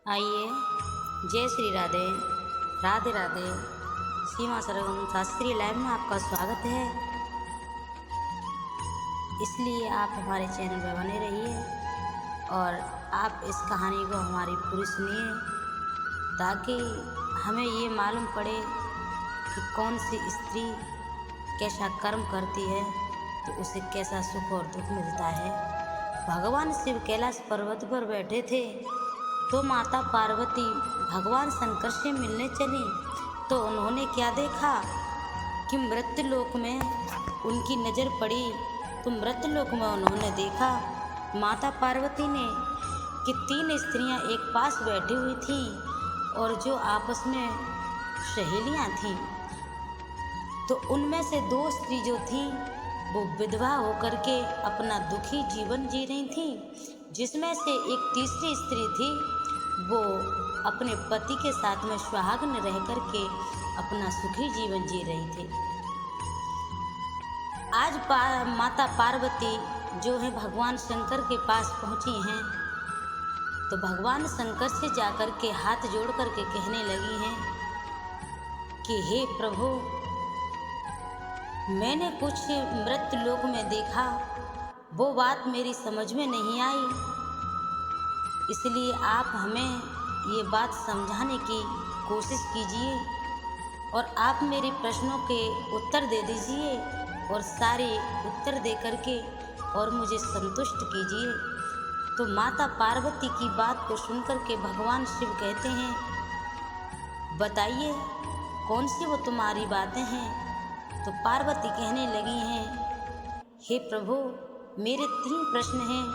आइए, जय श्री राधे, राधे राधे। सीमा सरगम शास्त्रीय लाइव में आपका स्वागत है। इसलिए आप हमारे चैनल पर बने रहिए और आप इस कहानी को हमारी पूरी सुनिए, ताकि हमें ये मालूम पड़े कि कौन सी स्त्री कैसा कर्म करती है तो उसे कैसा सुख और दुख मिलता है। भगवान शिव कैलाश पर्वत पर बैठे थे तो माता पार्वती भगवान शंकर से मिलने चली, तो उन्होंने क्या देखा कि मृत्युलोक में उनकी नज़र पड़ी। तो मृत्युलोक में उन्होंने देखा माता पार्वती ने कि 3 स्त्रियां एक पास बैठी हुई थीं और जो आपस में सहेलियां थीं। तो उनमें से 2 स्त्री जो थी वो विधवा होकर के अपना दुखी जीवन जी रही थी, जिसमें से एक तीसरी स्त्री थी वो अपने पति के साथ में सुहागन रह कर के अपना सुखी जीवन जी रही थी। आज माता पार्वती जो है भगवान शंकर के पास पहुंची हैं, तो भगवान शंकर से जाकर के हाथ जोड़ कर के कहने लगी हैं कि हे प्रभु, मैंने कुछ मृत्युलोक में देखा, वो बात मेरी समझ में नहीं आई, इसलिए आप हमें ये बात समझाने की कोशिश कीजिए और आप मेरे प्रश्नों के उत्तर दे दीजिए और सारे उत्तर दे करके और मुझे संतुष्ट कीजिए। तो माता पार्वती की बात को सुनकर के भगवान शिव कहते हैं, बताइए कौन सी वो तुम्हारी बातें हैं। तो पार्वती कहने लगी हैं, हे प्रभु, मेरे 3 प्रश्न हैं,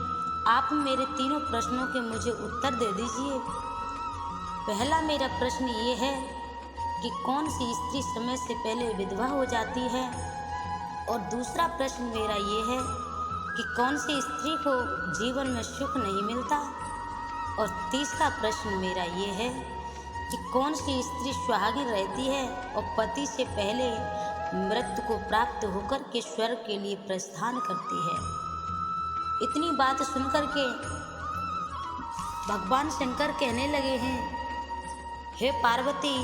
आप मेरे तीनों प्रश्नों के मुझे उत्तर दे दीजिए। पहला मेरा प्रश्न ये है कि कौन सी स्त्री समय से पहले विधवा हो जाती है, और दूसरा प्रश्न मेरा ये है कि कौन सी स्त्री को जीवन में सुख नहीं मिलता, और तीसरा प्रश्न मेरा ये है कि कौन सी स्त्री सुहागिन रहती है और पति से पहले मृत्यु को प्राप्त होकर के स्वर्ग के लिए प्रस्थान करती है। इतनी बात सुनकर के भगवान शंकर कहने लगे हैं, हे पार्वती,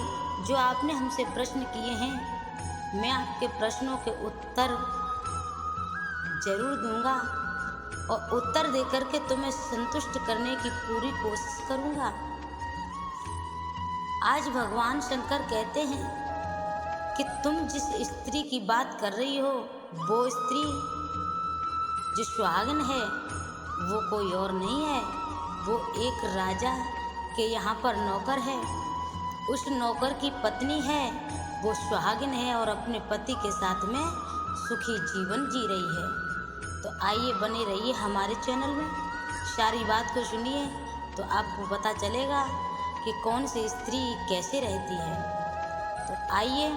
जो आपने हमसे प्रश्न किए हैं, मैं आपके प्रश्नों के उत्तर जरूर दूंगा और उत्तर देकर के तुम्हें संतुष्ट करने की पूरी कोशिश करूंगा। आज भगवान शंकर कहते हैं कि तुम जिस स्त्री की बात कर रही हो, वो स्त्री जो सुहागन है वो कोई और नहीं है, वो एक राजा के यहाँ पर नौकर है। उस नौकर की पत्नी है, वो सुहागिन है और अपने पति के साथ में सुखी जीवन जी रही है। तो आइए बने रहिए हमारे चैनल में, सारी बात को सुनिए तो आपको पता चलेगा कि कौन सी स्त्री कैसे रहती है। तो आइए,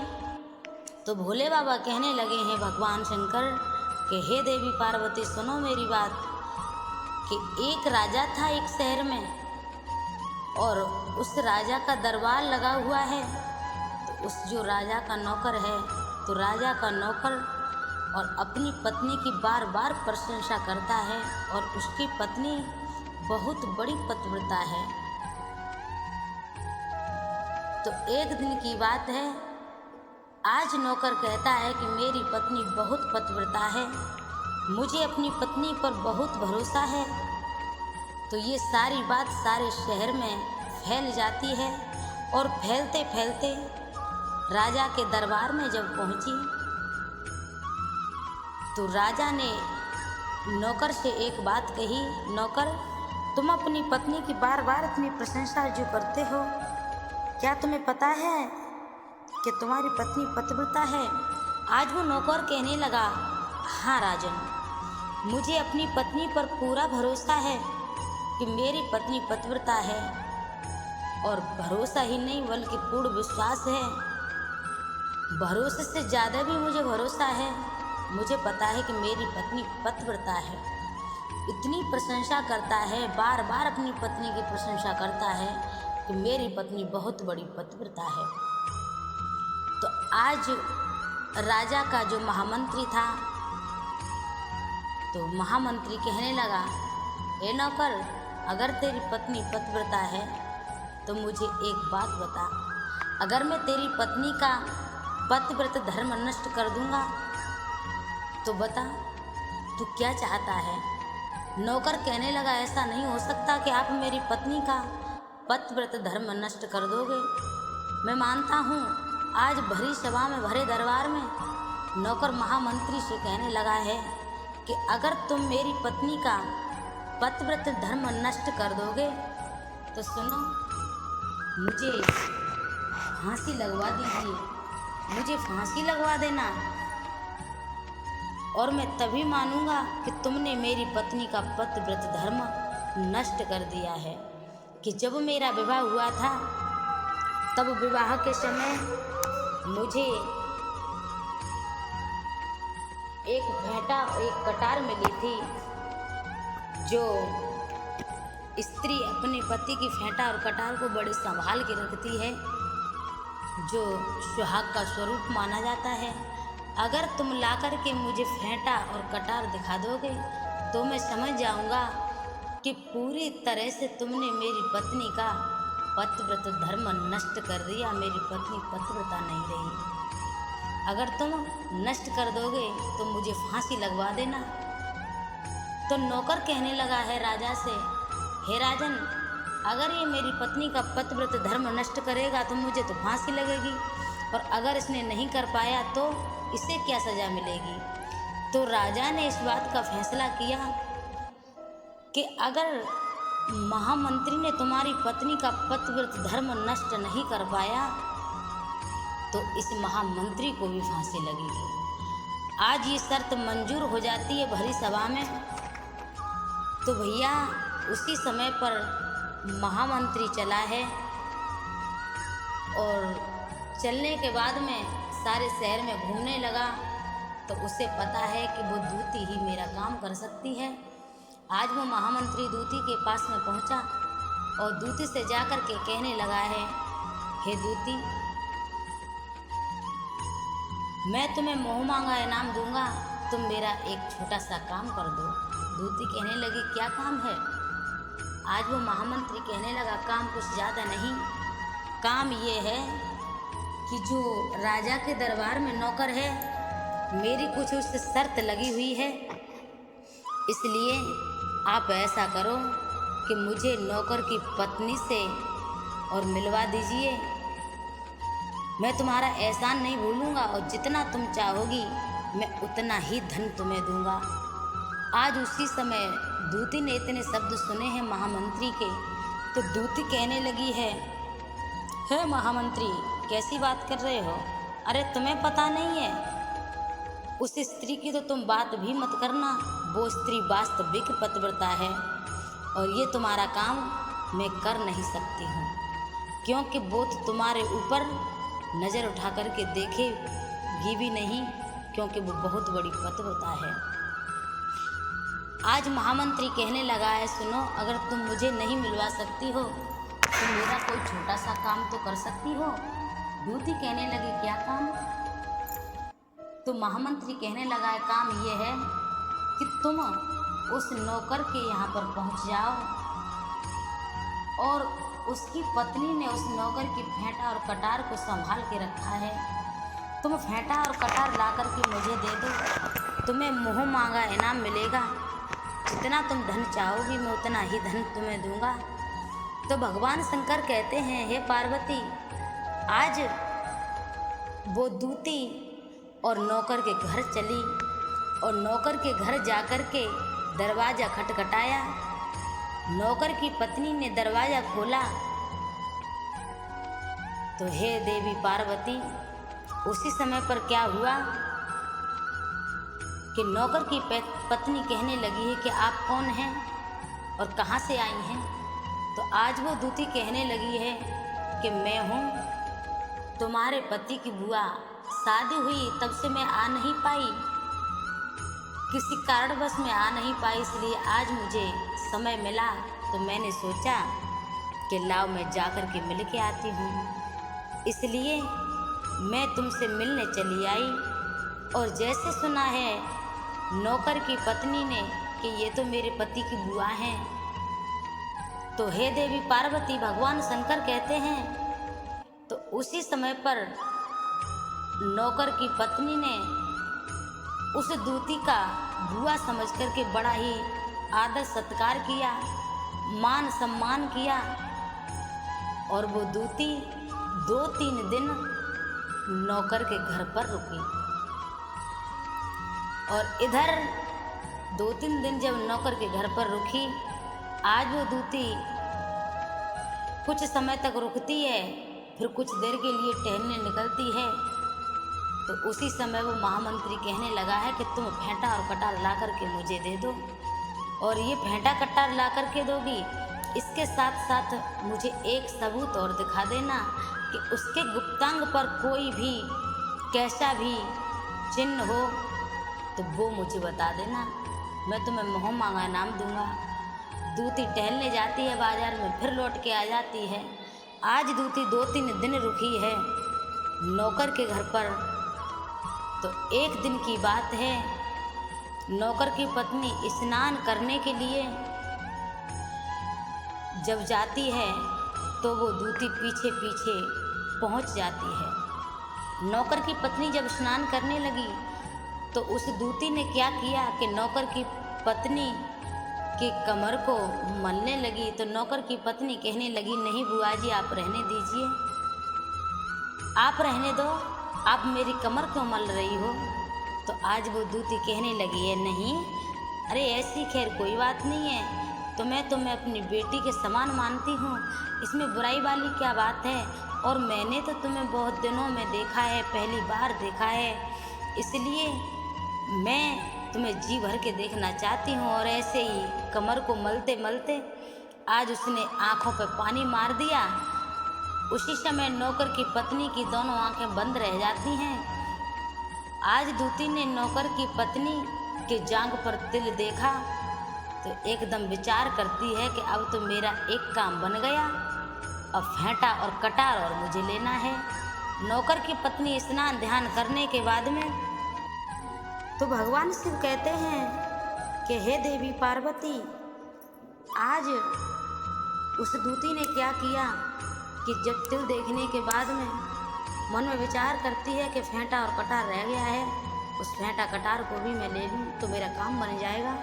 तो भोले बाबा कहने लगे हैं भगवान शंकर कि हे देवी पार्वती, सुनो मेरी बात कि एक राजा था एक शहर में, और उस राजा का दरबार लगा हुआ है। तो उस जो राजा का नौकर है, तो राजा का नौकर और अपनी पत्नी की बार बार प्रशंसा करता है, और उसकी पत्नी बहुत बड़ी पतिव्रता है। तो एक दिन की बात है, आज नौकर कहता है कि मेरी पत्नी बहुत पतिव्रता है, मुझे अपनी पत्नी पर बहुत भरोसा है। तो ये सारी बात सारे शहर में फैल जाती है, और फैलते फैलते राजा के दरबार में जब पहुंची, तो राजा ने नौकर से एक बात कही, नौकर, तुम अपनी पत्नी की बार बार इतनी प्रशंसा जो करते हो, क्या तुम्हें पता है कि तुम्हारी पत्नी पतिव्रता है? आज वो नौकर कहने लगा, हाँ राजन, मुझे अपनी पत्नी पर पूरा भरोसा है कि मेरी पत्नी पतिव्रता है, और भरोसा ही नहीं बल्कि पूर्ण विश्वास है। भरोसे से ज़्यादा भी मुझे भरोसा है, मुझे पता है कि मेरी पत्नी पतिव्रता है। इतनी प्रशंसा करता है, बार बार अपनी पत्नी की प्रशंसा करता है कि मेरी पत्नी बहुत बड़ी पतिव्रता है। तो आज राजा का जो महामंत्री था, तो महामंत्री कहने लगा, हे नौकर, अगर तेरी पत्नी पतिव्रता है तो मुझे एक बात बता, अगर मैं तेरी पत्नी का पतिव्रत धर्म नष्ट कर दूंगा तो बता तू क्या चाहता है। नौकर कहने लगा, ऐसा नहीं हो सकता कि आप मेरी पत्नी का पतिव्रत धर्म नष्ट कर दोगे। मैं मानता हूँ। आज भरी सभा में, भरे दरबार में नौकर महामंत्री से कहने लगा है कि अगर तुम मेरी पत्नी का पतिव्रत धर्म नष्ट कर दोगे तो सुनो, मुझे फांसी लगवा दीजिए, मुझे फांसी लगवा देना, और मैं तभी मानूंगा कि तुमने मेरी पत्नी का पतिव्रत धर्म नष्ट कर दिया है। कि जब मेरा विवाह हुआ था तब विवाह के समय मुझे एक फेंटा, एक कटार मिली थी। जो स्त्री अपने पति की फेंटा और कटार को बड़े संभाल के रखती है, जो सुहाग का स्वरूप माना जाता है। अगर तुम लाकर के मुझे फेंटा और कटार दिखा दोगे तो मैं समझ जाऊंगा कि पूरी तरह से तुमने मेरी पत्नी का पतिव्रत धर्म नष्ट कर दिया, मेरी पत्नी पतिव्रता नहीं रही। अगर तुम नष्ट कर दोगे तो मुझे फांसी लगवा देना। तो नौकर कहने लगा है राजा से, हे राजन, अगर ये मेरी पत्नी का पतिव्रत धर्म नष्ट करेगा तो मुझे तो फांसी लगेगी, और अगर इसने नहीं कर पाया तो इसे क्या सजा मिलेगी। तो राजा ने इस बात का फैसला किया कि अगर महामंत्री ने तुम्हारी पत्नी का पतिव्रत धर्म नष्ट नहीं कर पाया तो इस महामंत्री को भी फांसी लगेगी। आज ये शर्त मंजूर हो जाती है भरी सभा में। तो भैया उसी समय पर महामंत्री चला है, और चलने के बाद में सारे शहर में घूमने लगा। तो उसे पता है कि वो दूती ही मेरा काम कर सकती है। आज वो महामंत्री दूती के पास में पहुंचा और दूती से जाकर के कहने लगा है, हे दूती, मैं तुम्हें मोह मांगा इनाम दूंगा, तुम मेरा एक छोटा सा काम कर दो। दूती कहने लगी, क्या काम है। आज वो महामंत्री कहने लगा, काम कुछ ज़्यादा नहीं, काम ये है कि जो राजा के दरबार में नौकर है, मेरी कुछ उससे शर्त लगी हुई है, इसलिए आप ऐसा करो कि मुझे नौकर की पत्नी से और मिलवा दीजिए। मैं तुम्हारा एहसान नहीं भूलूंगा, और जितना तुम चाहोगी मैं उतना ही धन तुम्हें दूंगा। आज उसी समय दूती ने इतने शब्द सुने हैं महामंत्री के, तो दूती कहने लगी है, हे महामंत्री, कैसी बात कर रहे हो। अरे तुम्हें पता नहीं है, उस स्त्री की तो तुम बात भी मत करना, वो स्त्री वास्तविक पतिव्रता है, और ये तुम्हारा काम मैं कर नहीं सकती हूँ, क्योंकि वो तो तुम्हारे ऊपर नज़र उठा करके देखेगी भी नहीं, क्योंकि वो बहुत बड़ी पतिव्रता है। आज महामंत्री कहने लगा है, सुनो, अगर तुम मुझे नहीं मिलवा सकती हो तो मेरा कोई छोटा सा काम तो कर सकती हो। दूती कहने लगी, क्या काम। तो महामंत्री कहने लगा है, काम ये है कि तुम उस नौकर के यहाँ पर पहुँच जाओ, और उसकी पत्नी ने उस नौकर की फेंटा और कटार को संभाल के रखा है। तुम फेंटा और कटार ला कर के मुझे दे दो, तुम्हें मुँह मांगा इनाम मिलेगा। जितना तुम धन चाहोगी मैं उतना ही धन तुम्हें दूंगा। तो भगवान शंकर कहते हैं, हे पार्वती, आज वो दूती और नौकर के घर चली, और नौकर के घर जाकर के दरवाज़ा खटखटाया। नौकर की पत्नी ने दरवाज़ा खोला तो हे देवी पार्वती, उसी समय पर क्या हुआ कि नौकर की पत्नी कहने लगी है कि आप कौन हैं और कहाँ से आई हैं। तो आज वो दूती कहने लगी है कि मैं हूँ तुम्हारे पति की बुआ, शादी हुई तब से मैं आ नहीं पाई, किसी कारणवश मैं आ नहीं पाई, इसलिए आज मुझे समय मिला तो मैंने सोचा कि लाओ मैं जाकर के मिल के आती हूँ। इसलिए मैं तुमसे मिलने चली आई, और जैसे सुना है नौकर की पत्नी ने कि ये तो मेरे पति की बुआ हैं, तो हे देवी पार्वती, भगवान शंकर कहते हैं। तो उसी समय पर नौकर की पत्नी ने उस दूती का बुआ समझ करके बड़ा ही आदर सत्कार किया, मान सम्मान किया। और वो दूती 2-3 दिन नौकर के घर पर रुकी। और इधर 2-3 दिन जब नौकर के घर पर रुकी, आज वो दूती कुछ समय तक रुकती है, फिर कुछ देर के लिए टहलने निकलती है। तो उसी समय वो महामंत्री कहने लगा है कि तुम फेंटा और कटार ला करके मुझे दे दो। और ये फेंटा कटार ला करके दोगी, इसके साथ साथ मुझे एक सबूत और दिखा देना कि उसके गुप्तांग पर कोई भी कैसा भी चिन्ह हो तो वो मुझे बता देना, मैं तुम्हें मोह मांगा इनाम दूंगा। दूती टहलने जाती है बाजार में, फिर लौट के आ जाती है। आज दूती 2-3 दिन रुकी है नौकर के घर पर। तो एक दिन की बात है, नौकर की पत्नी स्नान करने के लिए जब जाती है तो वो दूती पीछे पीछे पहुंच जाती है। नौकर की पत्नी जब स्नान करने लगी तो उस दूती ने क्या किया कि नौकर की पत्नी की कमर को मलने लगी। तो नौकर की पत्नी कहने लगी, नहीं बुआ जी, आप रहने दीजिए, आप रहने दो, आप मेरी कमर क्यों मल रही हो। तो आज वो दूती कहने लगी है, नहीं, अरे ऐसी खैर कोई बात नहीं है, तो मैं तुम्हें अपनी बेटी के समान मानती हूँ, इसमें बुराई वाली क्या बात है। और मैंने तो तुम्हें बहुत दिनों में देखा है, पहली बार देखा है, इसलिए मैं तुम्हें जी भर के देखना चाहती हूँ। और ऐसे ही कमर को मलते मलते आज उसने आँखों पर पानी मार दिया। उसी समय नौकर की पत्नी की दोनों आंखें बंद रह जाती हैं। आज दूती ने नौकर की पत्नी के जांघ पर तिल देखा तो एकदम विचार करती है कि अब तो मेरा एक काम बन गया, अब फेंटा और कटार और मुझे लेना है। नौकर की पत्नी स्नान ध्यान करने के बाद में तो भगवान शिव कहते हैं कि हे देवी पार्वती, आज उस दूती ने क्या किया कि जब तिल देखने के बाद में मन में विचार करती है कि फेंटा और कटार रह गया है, उस फेंटा कटार को भी मैं ले लूँ तो मेरा काम बन जाएगा।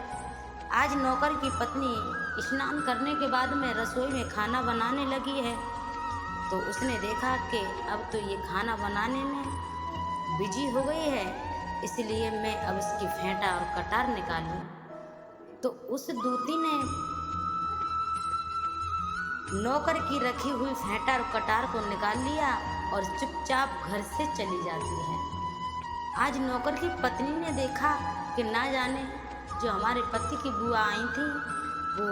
आज नौकर की पत्नी स्नान करने के बाद में रसोई में खाना बनाने लगी है। तो उसने देखा कि अब तो ये खाना बनाने में बिजी हो गई है, इसलिए मैं अब इसकी फेंटा और कटार निकालूं। तो उस दूती ने नौकर की रखी हुई फेंटा और कटार को निकाल लिया और चुपचाप घर से चली जाती है। आज नौकर की पत्नी ने देखा कि ना जाने जो हमारे पति की बुआ आई थी वो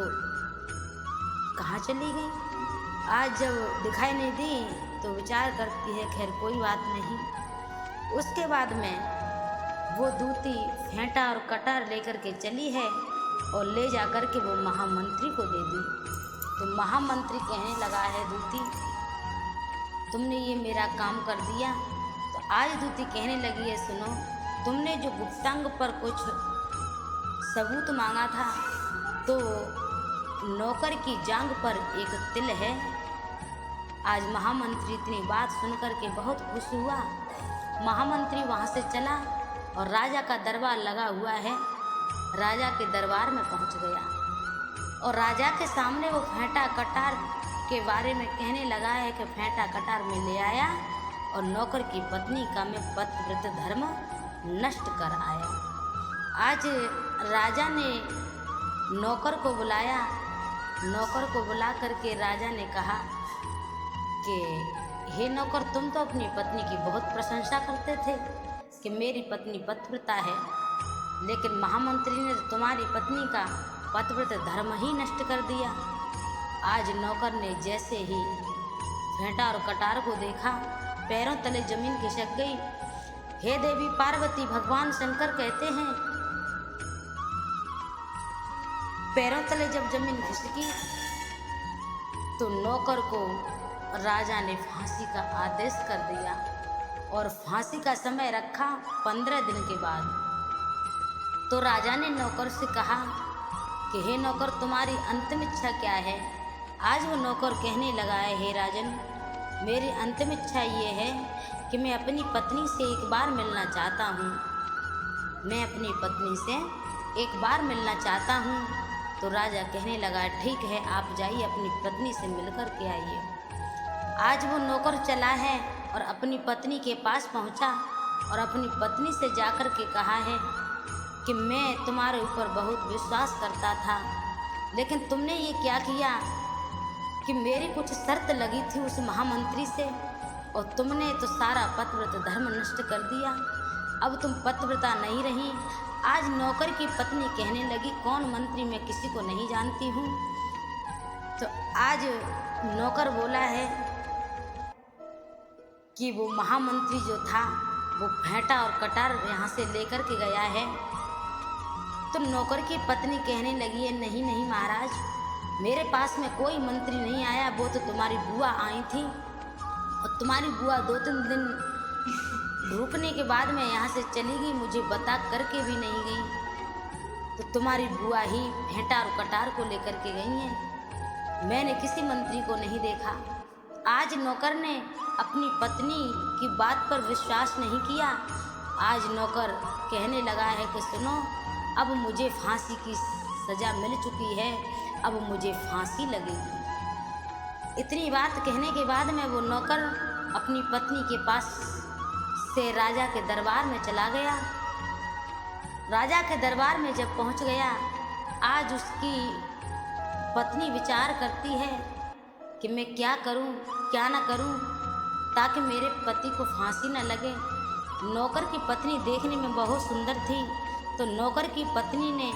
कहाँ चली गई। आज जब दिखाई नहीं दी तो विचार करती है, खैर कोई बात नहीं। उसके बाद में वो दूती फेंटा और कटार लेकर के चली है और ले जा कर के वो महामंत्री को दे दी। तो महामंत्री कहने लगा है, दूती तुमने ये मेरा काम कर दिया। तो आज दूती कहने लगी है, सुनो, तुमने जो गुप्तांग पर कुछ सबूत मांगा था, तो नौकर की जांघ पर एक तिल है। आज महामंत्री इतनी बात सुनकर के बहुत खुश हुआ। महामंत्री वहाँ से चला और राजा का दरबार लगा हुआ है, राजा के दरबार में पहुँच गया और राजा के सामने वो फेंटा कटार के बारे में कहने लगा है कि फेंटा कटार में ले आया और नौकर की पत्नी का मैं पतिव्रत धर्म नष्ट कर आया। आज राजा ने नौकर को बुलाया। नौकर को बुला करके राजा ने कहा कि हे नौकर, तुम तो अपनी पत्नी की बहुत प्रशंसा करते थे कि मेरी पत्नी पतिव्रता है, लेकिन महामंत्री ने तुम्हारी पत्नी का पतिव्रत धर्म ही नष्ट कर दिया। आज नौकर ने जैसे ही फेंटा और कटार को देखा, पैरों तले जमीन खिसक गई। हे देवी पार्वती, भगवान शंकर कहते हैं, पैरों तले जब जमीन खिसकी तो नौकर को राजा ने फांसी का आदेश कर दिया और फांसी का समय रखा 15 दिन के बाद। तो राजा ने नौकर से कहा कि हे नौकर, तुम्हारी अंतिम इच्छा क्या है। आज वो नौकर कहने लगा है, हे राजन, मेरी अंतिम इच्छा ये है कि मैं अपनी पत्नी से एक बार मिलना चाहता हूँ। मैं अपनी पत्नी से एक बार मिलना चाहता हूँ। तो राजा कहने लगा, ठीक है, आप जाइए अपनी पत्नी से मिलकर के आइए। आज वो नौकर चला है और अपनी पत्नी के पास पहुँचा और अपनी पत्नी से जाकर के कहा है कि मैं तुम्हारे ऊपर बहुत विश्वास करता था, लेकिन तुमने ये क्या किया कि मेरी कुछ शर्त लगी थी उस महामंत्री से और तुमने तो सारा पतिव्रत धर्म नष्ट कर दिया। अब तुम पतिव्रता नहीं रही। आज नौकर की पत्नी कहने लगी, कौन मंत्री, मैं किसी को नहीं जानती हूँ। तो आज नौकर बोला है कि वो महामंत्री जो था वो फेंटा और कटार यहाँ से लेकर के गया है। तो नौकर की पत्नी कहने लगी है, नहीं नहीं महाराज, मेरे पास में कोई मंत्री नहीं आया, वो तो तुम्हारी बुआ आई थी और तुम्हारी बुआ 2-3 दिन रुकने के बाद में यहाँ से चली गई, मुझे बता करके भी नहीं गई। तो तुम्हारी बुआ ही फेंटा और कटार को लेकर के गई हैं, मैंने किसी मंत्री को नहीं देखा। आज नौकर ने अपनी पत्नी की बात पर विश्वास नहीं किया। आज नौकर कहने लगा है कि सुनो, अब मुझे फांसी की सज़ा मिल चुकी है, अब मुझे फांसी लगेगी। इतनी बात कहने के बाद में वो नौकर अपनी पत्नी के पास से राजा के दरबार में चला गया। राजा के दरबार में जब पहुंच गया, आज उसकी पत्नी विचार करती है कि मैं क्या करूं, क्या ना करूं ताकि मेरे पति को फांसी न लगे। नौकर की पत्नी देखने में बहुत सुंदर थी, तो नौकर की पत्नी ने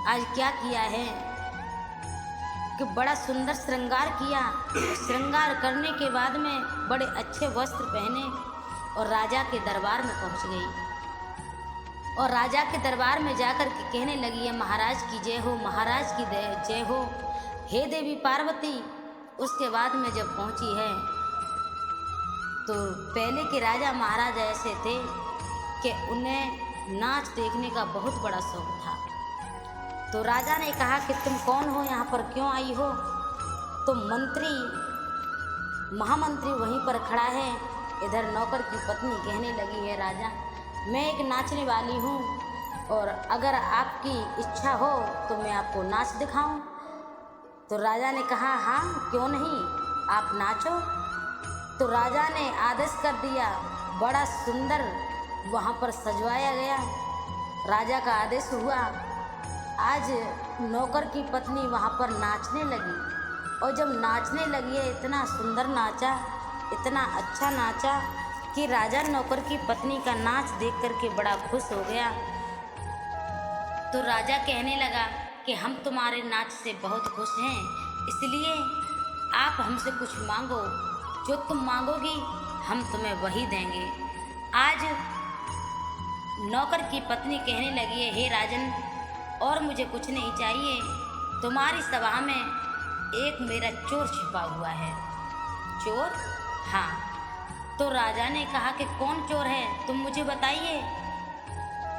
आज क्या किया है कि बड़ा सुंदर श्रृंगार किया। श्रृंगार करने के बाद में बड़े अच्छे वस्त्र पहने और राजा के दरबार में पहुंच गई और राजा के दरबार में जाकर के कहने लगी है, महाराज की जय हो, महाराज की जय हो, हे देवी पार्वती। उसके बाद में जब पहुंची है तो पहले के राजा महाराजा ऐसे थे कि उन्हें नाच देखने का बहुत बड़ा शौक था। तो राजा ने कहा कि तुम कौन हो, यहाँ पर क्यों आई हो। तो महामंत्री वहीं पर खड़ा है। इधर नौकर की पत्नी कहने लगी है, राजा, मैं एक नाचने वाली हूँ और अगर आपकी इच्छा हो तो मैं आपको नाच दिखाऊं। तो राजा ने कहा, हाँ क्यों नहीं, आप नाचो। तो राजा ने आदेश कर दिया, बड़ा सुंदर वहाँ पर सजवाया गया। राजा का आदेश हुआ। आज नौकर की पत्नी वहाँ पर नाचने लगी और जब नाचने लगी है, इतना सुंदर नाचा, इतना अच्छा नाचा कि राजा नौकर की पत्नी का नाच देख करके बड़ा खुश हो गया। तो राजा कहने लगा कि हम तुम्हारे नाच से बहुत खुश हैं, इसलिए आप हमसे कुछ मांगो, जो तुम मांगोगी हम तुम्हें वही देंगे। आज नौकर की पत्नी कहने लगी है, हे राजन, और मुझे कुछ नहीं चाहिए, तुम्हारी सभा में एक मेरा चोर छिपा हुआ है। चोर? हाँ। तो राजा ने कहा कि कौन चोर है, तुम मुझे बताइए,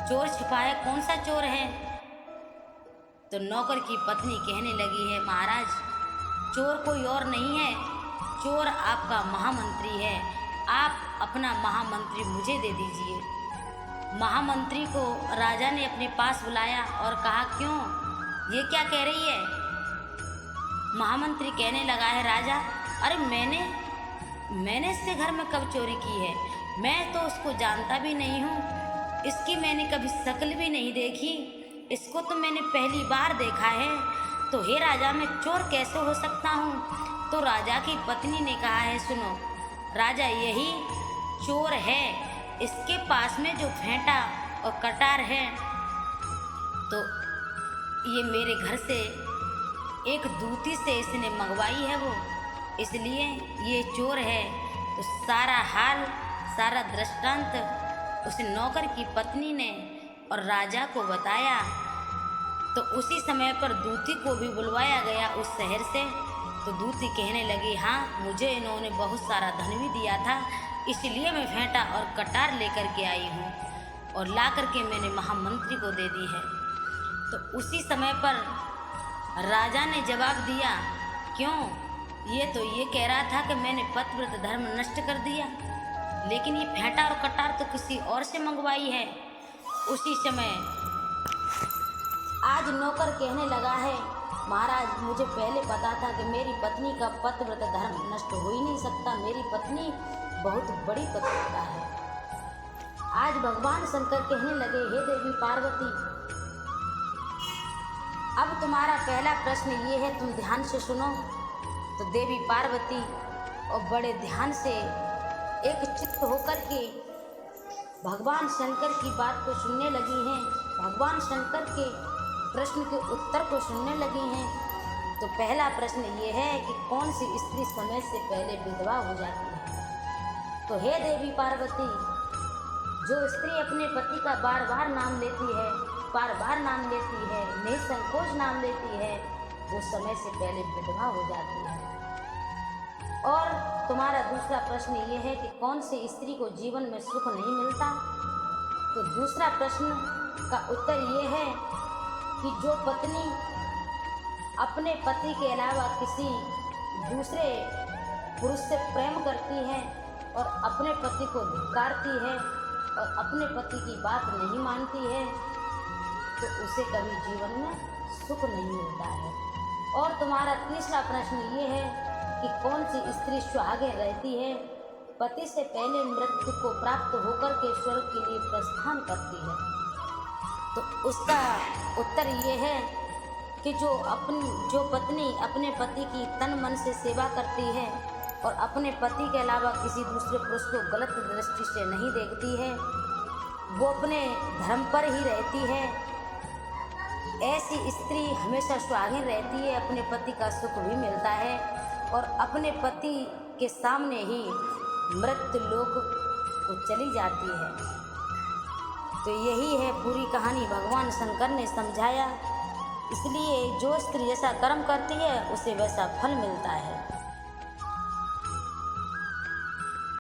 चोर छिपा है, कौन सा चोर है। तो नौकर की पत्नी कहने लगी है, महाराज, चोर कोई और नहीं है, चोर आपका महामंत्री है, आप अपना महामंत्री मुझे दे दीजिए। महामंत्री को राजा ने अपने पास बुलाया और कहा, क्यों, ये क्या कह रही है। महामंत्री कहने लगा है, राजा, अरे मैंने इसके घर में कब चोरी की है, मैं तो उसको जानता भी नहीं हूँ, इसकी मैंने कभी शक्ल भी नहीं देखी, इसको तो मैंने पहली बार देखा है, तो हे राजा, मैं चोर कैसे हो सकता हूँ। तो राजा की पत्नी ने कहा है, सुनो राजा, यही चोर है, इसके पास में जो फेंटा और कटार है, तो ये मेरे घर से एक दूती से इसने मंगवाई है वो, इसलिए ये चोर है। तो सारा हाल, सारा दृष्टांत उस नौकर की पत्नी ने और राजा को बताया। तो उसी समय पर दूती को भी बुलवाया गया उस शहर से। तो दूती कहने लगी, हाँ, मुझे इन्होंने बहुत सारा धन भी दिया था, इसलिए मैं फेंटा और कटार लेकर के आई हूँ और ला करके मैंने महामंत्री को दे दी है। तो उसी समय पर राजा ने जवाब दिया कि क्यों? ये तो ये कह रहा था कि मैंने पतिव्रत धर्म नष्ट कर दिया, लेकिन ये फेंटा और कटार तो किसी और से मंगवाई है। उसी समय आज नौकर कहने लगा है, महाराज मुझे पहले पता था कि मेरी पत्नी का पतिव्रत धर्म नष्ट हो ही नहीं सकता। मेरी पत्नी बहुत बड़ी पतिव्रता है। आज भगवान शंकर कहने लगे, हे देवी पार्वती, अब तुम्हारा पहला प्रश्न ये है, तुम ध्यान से सुनो। तो देवी पार्वती और बड़े ध्यान से एक चित्त होकर के भगवान शंकर की बात को सुनने लगी हैं, भगवान शंकर के प्रश्न के उत्तर को सुनने लगी हैं। तो पहला प्रश्न ये है कि कौन सी स्त्री समय से पहले विधवा हो जाती है? तो हे देवी पार्वती, जो स्त्री अपने पति का बार बार नाम लेती है, बार बार नाम लेती है, निसंकोच नाम लेती है, वो समय से पहले विधवा हो जाती है। और तुम्हारा दूसरा प्रश्न ये है कि कौन सी स्त्री को जीवन में सुख नहीं मिलता? तो दूसरा प्रश्न का उत्तर ये है कि जो पत्नी अपने पति के अलावा किसी दूसरे पुरुष से प्रेम करती है और अपने पति को धिक्कारती है और अपने पति की बात नहीं मानती है, तो उसे कभी जीवन में सुख नहीं मिलता है। और तुम्हारा तीसरा प्रश्न ये है कि कौन सी स्त्री सुहागिन रहती है, पति से पहले मृत्यु को प्राप्त होकर के स्वर्ग के लिए प्रस्थान करती है? तो उसका उत्तर ये है कि जो पत्नी अपने पति की तन मन से सेवा करती है और अपने पति के अलावा किसी दूसरे पुरुष को गलत दृष्टि से नहीं देखती है, वो अपने धर्म पर ही रहती है, ऐसी स्त्री हमेशा सुहागिन रहती है, अपने पति का सुख भी मिलता है और अपने पति के सामने ही मृत्यु लोक को चली जाती है। तो यही है पूरी कहानी, भगवान शंकर ने समझाया। इसलिए जो स्त्री जैसा कर्म करती है उसे वैसा फल मिलता है।